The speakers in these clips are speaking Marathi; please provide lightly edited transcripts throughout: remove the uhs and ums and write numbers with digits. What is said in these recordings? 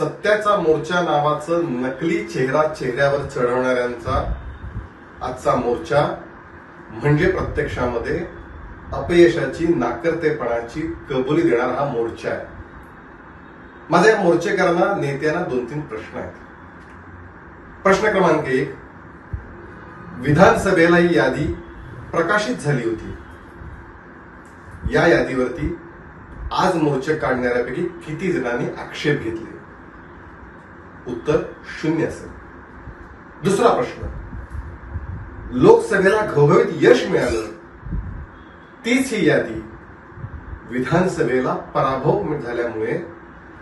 सत्याचा मोर्चा नावाचं नकली चेहरा चेहऱ्यावर चढवणाऱ्यांचा आजचा मोर्चा म्हणजे प्रत्यक्षामध्ये अपयशाची नाकर्तेपणाची कबुली देणारा हा मोर्चा आहे. माझ्या या मोर्चेकरांना नेत्यांना 2-3 प्रश्न आहेत. प्रश्न क्रमांक 1, विधानसभेला ही यादी प्रकाशित झाली होती. या यादीवरती आज मोर्चा काढणाऱ्यापैकी किती जणांनी आक्षेप घेतले? उत्तर 0 असेल. दुसरा प्रश्न, लोकसभेला घवघवीत यश मिळालं, तीच ही यादी विधानसभेला पराभव झाल्यामुळे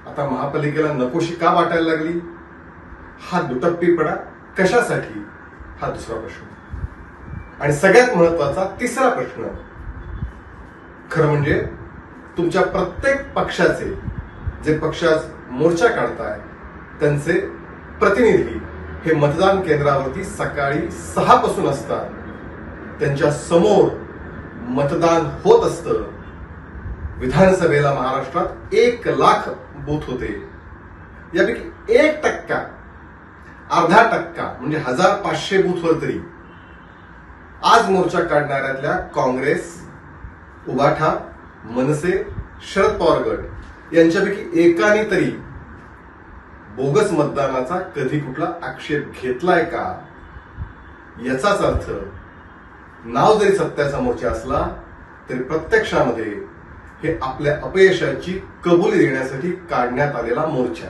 आता महापालिकेला नकोशी का वाटायला लागली? हा दुटप्पीपणा कशासाठी? हा दुसरा प्रश्न. आणि सगळ्यात महत्वाचा तिसरा प्रश्न, खरं म्हणजे तुमच्या प्रत्येक पक्षाचे जे पक्षात मोर्चा काढताय त्यांचे प्रतिनिधी हे मतदान केंद्रावरती सकाळी 6 पासून असतात. त्यांच्या समोर मतदान होत असतं. विधानसभेला महाराष्ट्रात 1,00,000 बूथ होते. यापैकी 1% 0.5% म्हणजे 1,500 बूथवर तरी आज मोर्चा काढणाऱ्यातल्या काँग्रेस, उबाठा, मनसे, शरद पवार गट यांच्यापैकी एकाने तरी बोगस मतदानाचा कधी कुठला आक्षेप घेतलाय का? याचाच अर्थ नाव जरी सत्याचा मोर्चा असला तरी प्रत्यक्षामध्ये हे आपल्या अपयशाची कबुली देण्यासाठी काढण्यात आलेला मोर्चा.